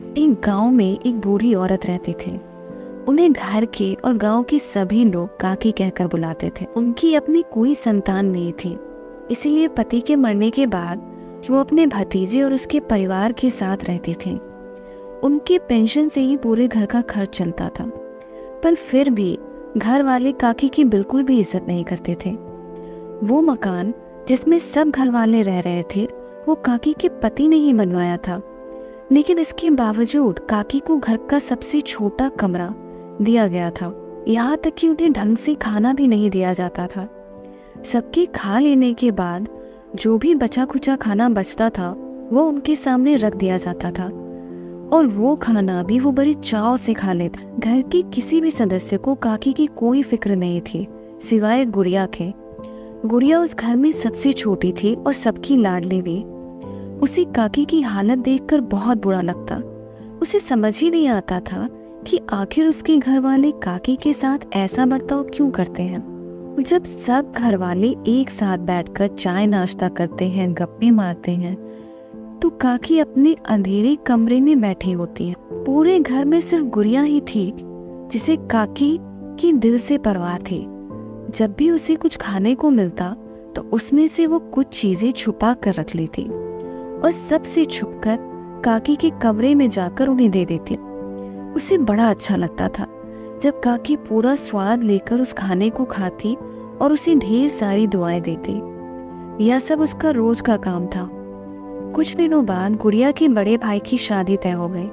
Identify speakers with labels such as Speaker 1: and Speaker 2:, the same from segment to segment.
Speaker 1: एक गांव में एक बूढ़ी औरत रहती थी। उन्हें घर के और गांव के सभी लोग काकी कहकर बुलाते थे। उनकी अपनी कोई संतान नहीं थी, इसीलिए पति के मरने के बाद वो अपने भतीजे और उसके परिवार के साथ रहती थी। उनकी पेंशन से ही पूरे घर का खर्च चलता था, पर फिर भी घर वाले काकी की बिल्कुल भी इज्जत नहीं करते थे। वो मकान जिसमें सब घर वाले रह रहे थे वो काकी के पति ने ही बनवाया था, लेकिन इसके बावजूद काकी को घर का सबसे छोटा कमरा दिया गया था। यहाँ तक कि उन्हें ढंग से खाना भी नहीं दिया जाता था। सबके खा लेने के बाद जो भी बचा खुचा खाना बचता था वो उनके सामने रख दिया जाता था, और वो खाना भी वो बड़ी चाव से खा लेते। घर के किसी भी सदस्य को काकी की कोई फिक्र नहीं थी सिवाय गुड़िया के। गुड़िया उस घर में सबसे छोटी थी और सबकी लाडली भी। उसे काकी की हालत देखकर बहुत बुरा लगता। उसे समझ ही नहीं आता था कि आखिर उसके घर वाले काकी के साथ ऐसा बर्ताव क्यों करते हैं। जब सब घर वाले एक साथ बैठकर चाय नाश्ता करते हैं, गप्पे मारते हैं, तो काकी अपने अंधेरे कमरे में बैठी होती है। पूरे घर में सिर्फ गुड़िया ही थी जिसे काकी की दिल से परवाह थी। जब भी उसे कुछ खाने को मिलता तो उसमें से वो कुछ चीजें छुपा कर रख लेती और सबसे छुपकर काकी के कमरे में जाकर उन्हें दे देती। उसे बड़ा अच्छा लगता था जब काकी पूरा स्वाद लेकर उस खाने को खाती और उसे ढेर सारी दुआएं देती। यह सब उसका रोज का काम था। कुछ दिनों बाद गुड़िया के बड़े भाई की शादी तय हो गई।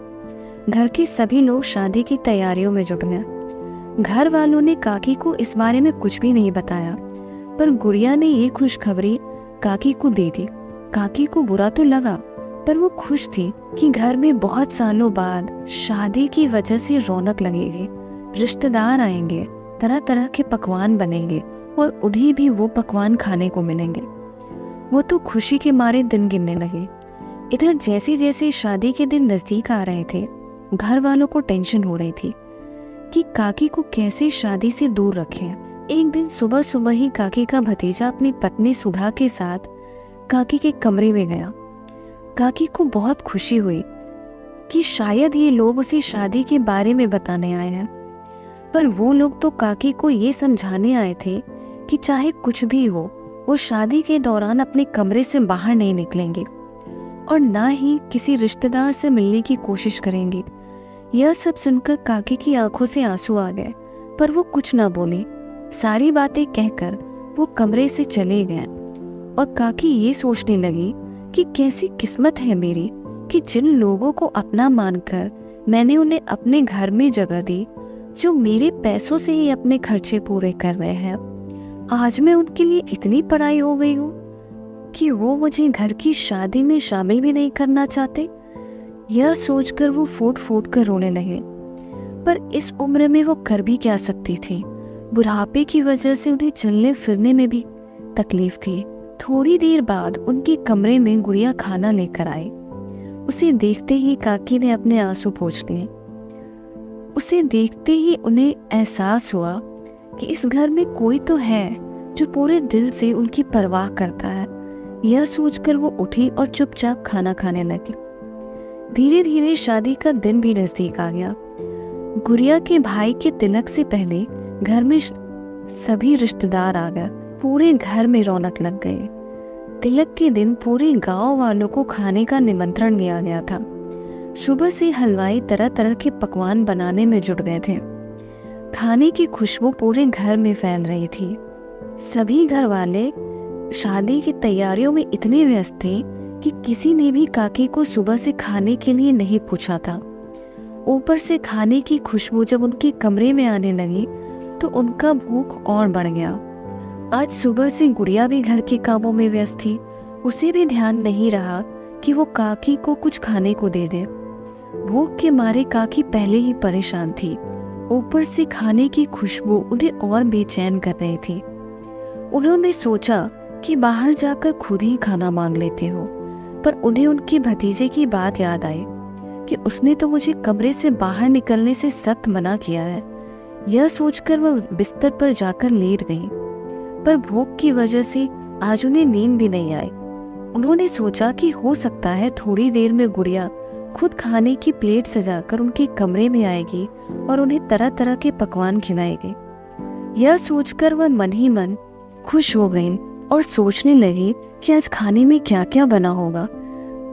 Speaker 1: घर के सभी लोग शादी की तैयारियों में जुट गए। घर वालों ने काकी को इस बारे में कुछ भी नहीं बताया, पर गुड़िया ने ये खुशखबरी काकी को दे दी। काकी को बुरा तो लगा, पर वो खुश थी कि घर में बहुत सालों बाद शादी की वजह से रौनक लगेगी, रिश्तेदार आएंगे, तरह तरह के पकवान बनेंगे और उन्हें भी वो पकवान खाने को मिलेंगे। वो तो खुशी के मारे दिन गिनने लगे। इधर जैसे जैसे शादी के दिन नजदीक आ रहे थे, घर वालों को टेंशन हो रही थी कि काकी को कैसे शादी से दूर रखें। एक दिन सुबह सुबह ही काकी का भतीजा अपनी पत्नी सुधा के साथ काकी के कमरे में गया। काकी को बहुत खुशी हुई कि शायद ये लोग उसे शादी के बारे में बताने आए हैं, पर वो लोग तो काकी को ये समझाने आए थे कि चाहे कुछ भी हो वो शादी के दौरान अपने कमरे से बाहर नहीं निकलेंगे और ना ही किसी रिश्तेदार से मिलने की कोशिश करेंगे। यह सब सुनकर काकी की आंखों से आंसू आ गए, पर वो कुछ ना बोली। सारी बातें कहकर वो कमरे से चले गए और काकी ये सोचने लगी कि कैसी किस्मत है मेरी कि जिन लोगों को अपना मानकर मैंने उन्हें अपने घर में जगह दी, जो मेरे पैसों से ही अपने खर्चे पूरे कर रहे हैं, आज मैं उनके लिए इतनी पढ़ाई हो गई हूँ कि वो मुझे घर की शादी में शामिल भी नहीं करना चाहते। यह सोचकर वो फूट फूट कर रोने लगे, पर इस उम्र में वो कर भी क्या सकती थी। बुढ़ापे की वजह से उन्हें चलने फिरने में भी तकलीफ थी। थोड़ी देर बाद उनके कमरे में गुड़िया खाना लेकर आई। उसे देखते ही काकी ने अपने आंसू पोंछ लिए। उसे देखते ही उन्हें एहसास हुआ कि इस घर में कोई तो है जो पूरे दिल से उनकी परवाह करता है। यह सोचकर वो उठी और चुपचाप खाना खाने लगी। धीरे धीरे शादी का दिन भी नजदीक आ गया। गुड़िया के भाई के तिलक से पहले घर में सभी रिश्तेदार आ गए। पूरे घर में रौनक लग गई। तिलक के दिन पूरे गांव वालों को खाने का निमंत्रण दिया गया था। सुबह से हलवाई तरह तरह के पकवान बनाने में जुट गए थे। खाने की खुशबू पूरे घर में फैल रही थी। सभी घर वाले शादी की तैयारियों में इतने व्यस्त थे कि किसी ने भी काकी को सुबह से खाने के लिए नहीं पूछा था। ऊपर से खाने की खुशबू जब उनके कमरे में आने लगी तो उनका भूख और बढ़ गया। आज सुबह से गुड़िया भी घर के कामों में व्यस्त थी। उसे भी ध्यान नहीं रहा कि वो काकी को कुछ खाने को दे दे। भूख के मारे काकी पहले ही परेशान थी, ऊपर से खाने की खुशबू उन्हें और बेचैन कर रही थी। उन्होंने सोचा कि बाहर जाकर खुद ही खाना मांग लेते हो, पर उन्हें उनके भतीजे की बात याद आई कि उसने तो मुझे कमरे से बाहर निकलने से सख्त मना किया है। यह सोचकर वह बिस्तर पर जाकर लेट गई, पर भूख की वजह से आज उन्हें नींद भी नहीं आई। उन्होंने सोचा कि हो सकता है थोड़ी देर में गुड़िया खुद खाने की प्लेट सजाकर उनके कमरे में आएगी और उन्हें तरह तरह के पकवान खिलाएगी। यह सोचकर वह मन ही मन खुश हो गई और सोचने लगी कि आज खाने में क्या क्या बना होगा।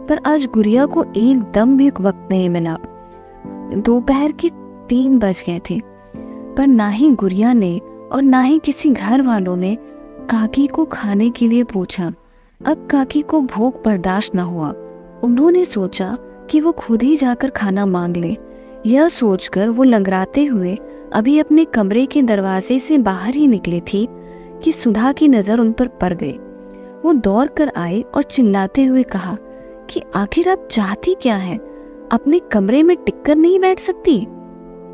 Speaker 1: पर आज गुड़िया को एकदम भी वक्त नहीं मिला। दोपहर के 3 बज गए थे, पर ना ही गुड़िया ने और ना ही किसी घर वालों ने काकी को खाने के लिए पूछा। अब काकी को भूख बर्दाश्त न हुआ। उन्होंने सोचा कि वो खुद ही जाकर खाना मांग ले। यह सोचकर वो लंगड़ाते हुए अभी अपने कमरे के दरवाजे से बाहर ही निकली थी कि सुधा की नजर उन पर पड़ गई। वो दौड़ कर आई और चिल्लाते हुए कहा कि आखिर आप चाहती क्या है? अपने कमरे में टिककर नहीं बैठ सकती?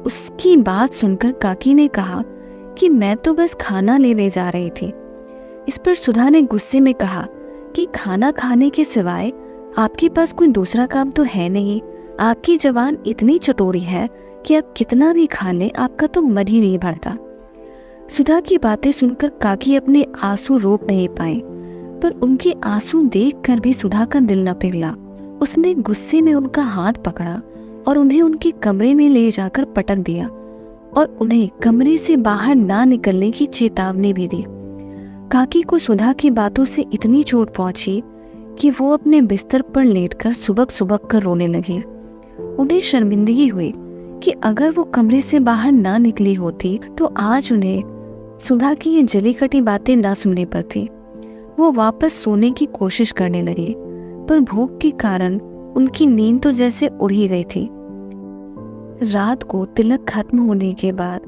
Speaker 1: उसकी बात सुनकर काकी ने कहा कि मैं तो बस खाना लेने जा रही थी। इस पर सुधा ने गुस्से में कहा कि खाना खाने के सिवाय आपके पास कोई दूसरा काम तो है नहीं। आपकी जबान इतनी चटोरी है कि आप कितना भी खा लें, आपका तो मन ही नहीं भरता। सुधा की बातें सुनकर काकी अपने आंसू रोक नहीं पाए, पर उनके आंसू देखकर भी सुधा का दिल न पिघला। उसने गुस्से में उनका हाथ पकड़ा और उन्हें उनके कमरे में ले जाकर पटक दिया और उन्हें कमरे से बाहर ना निकलने की चेतावनी भी दी। काकी को सुधा की बातों से इतनी चोट पहुंची कि वो अपने बिस्तर पर लेटकर सुबक सुबक कर रोने लगे। उन्हें शर्मिंदगी हुई कि अगर वो कमरे से बाहर ना निकली होती तो आज उन्हें सुधा की ये जली कटी बातें ना सुननी पड़ती। वो वापस सोने की कोशिश करने लगी, पर भूख के कारण उनकी नींद तो जैसे उड़ ही गई थी। रात को तिलक खत्म होने के बाद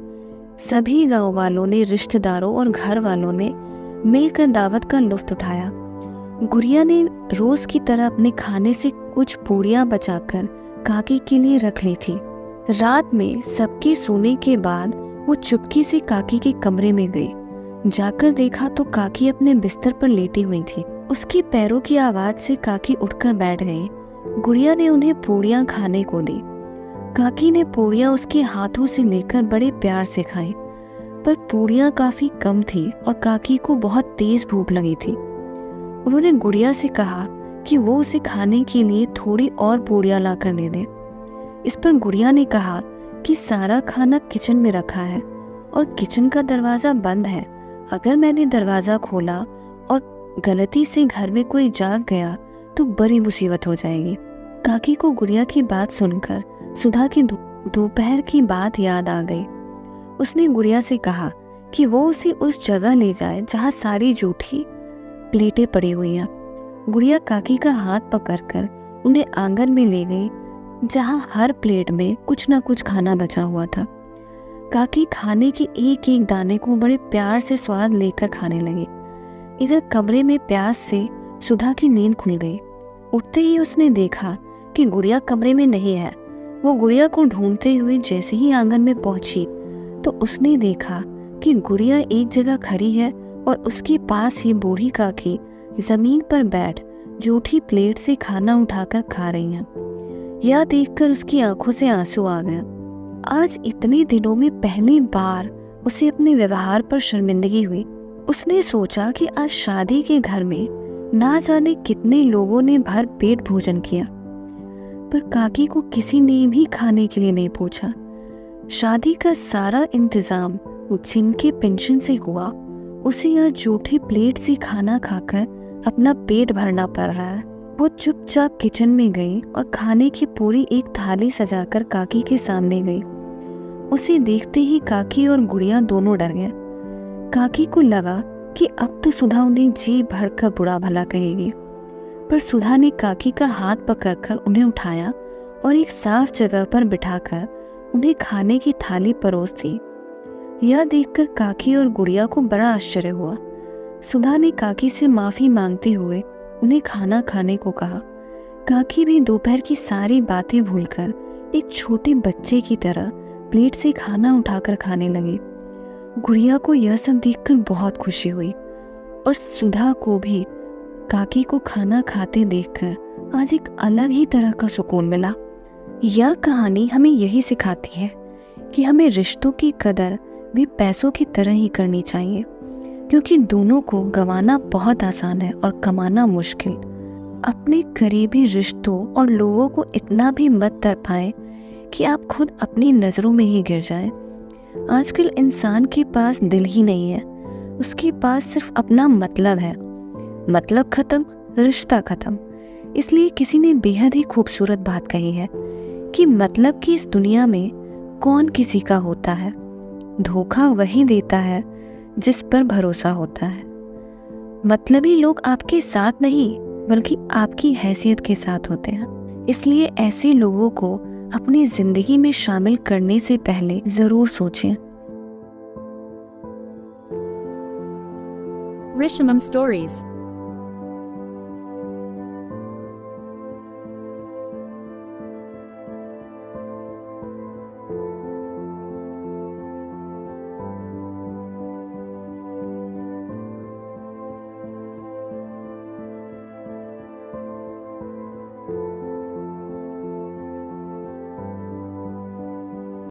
Speaker 1: सभी गांव वालों ने, रिश्तेदारों और घर वालों ने मिलकर दावत का लुत्फ उठाया। गुड़िया ने रोज की तरह अपने खाने से कुछ पूड़ियां बचाकर काकी के लिए रख ली थी। रात में सबके सोने के बाद वो चुपके से काकी के कमरे में गई। जाकर देखा तो काकी अपने बिस्तर पर लेटी हुई थी। उसके पैरों की आवाज से काकी उठकर बैठ गई। गुड़िया ने उन्हें पूड़ियां खाने को दी। काकी ने पूड़ियां उसके हाथों से लेकर बड़े प्यार से खाई, पर पूड़ियां काफी कम थी और काकी को बहुत तेज भूख लगी थी। उन्होंने गुड़िया से कहा कि वो उसे खाने के लिए थोड़ी और पूड़ियां लाकर दे दे। इस पर गुड़िया ने कहा कि सारा खाना किचन में रखा है और किचन का दरवाजा बंद है। अगर मैंने दरवाजा खोला और गलती से घर में कोई जाग गया तो बड़ी मुसीबत हो जाएगी। काकी को गुड़िया की बात सुनकर सुधा की दोपहर की बात याद आ गई। उसने गुड़िया से कहा कि वो उसे उस जगह ले जाए जहाँ सारी जूठी प्लेटें पड़ी हुई हैं। गुड़िया काकी का हाथ पकड़कर उन्हें आंगन में ले गई, जहाँ हर प्लेट में कुछ ना कुछ खाना बचा हुआ था। काकी खाने के एक एक दाने को बड़े प्यार से स्वाद लेकर खाने लगी। इधर कमरे में प्यास से सुधा की नींद खुल गई। उठते ही उसने देखा कि गुड़िया कमरे में नहीं है। वो गुड़िया को ढूंढते हुए जैसे ही आंगन में पहुंची तो उसने देखा कि गुड़िया एक जगह खड़ी है और उसके पास ही बूढ़ी काकी जमीन पर बैठ जूठी प्लेट से खाना उठाकर खा रही हैं। यह देखकर उसकी आंखों से आंसू आ गया। आज इतने दिनों में पहली बार उसे अपने व्यवहार पर शर्मिंदगी हुई। उसने सोचा कि आज शादी के घर में ना जाने कितने लोगों ने भर पेट भोजन किया, पर काकी को किसी ने भी खाने के लिए नहीं पूछा। शादी का सारा इंतजाम जिनके पेंशन से हुआ, उसे यह जूठी प्लेट से खाना खाकर अपना पेट भरना पड़ रहा है। वो चुपचाप किचन में गई और खाने की पूरी एक थाली सजाकर काकी के सामने गई। उसे देखते ही काकी और गुड़िया दोनों डर गए। काकी को लगा कि अब तो सुधा उन्हें जी भरकर बुरा भला कहेगी, पर सुधा ने काकी का हाथ पकड़कर उन्हें उठाया और एक साफ जगह पर बिठाकर उन्हें खाने की थाली परोस दी। यह देखकर काकी और गुड़िया को बड़ा आश्चर्य हुआ। सुधा ने काकी से माफी मांगते हुए उन्हें खाना खाने को कहा। काकी भी दोपहर की सारी बातें भूलकर एक छोटे बच्चे की तरह प्लेट से खाना उठाकर खाने लगी। गुड़िया को यह सब देखकर बहुत खुशी हुई और सुधा को भी काकी को खाना खाते देखकर आज एक अलग ही तरह का सुकून मिला। यह कहानी हमें यही सिखाती है कि हमें रिश्तों की कदर भी पैसों की तरह ही करनी चाहिए, क्योंकि दोनों को गंवाना बहुत आसान है और कमाना मुश्किल। अपने करीबी रिश्तों और लोगों को इतना भी मत तरपाएं कि आप खुद अपनी नज़रों में ही गिर जाएं। आजकल इंसान के पास दिल ही नहीं है, उसके पास सिर्फ अपना मतलब है। मतलब खत्म, रिश्ता खत्म। इसलिए किसी ने बेहद ही खूबसूरत बात कही है कि मतलब की इस दुनिया में कौन किसी का होता है। धोखा वही देता है जिस पर भरोसा होता है। मतलबी लोग आपके साथ नहीं बल्कि आपकी हैसियत के साथ होते हैं। इसलिए ऐसे लोगों को अपनी जिंदगी में शामिल करने से पहले जरूर सोचें।
Speaker 2: Rishamam Stories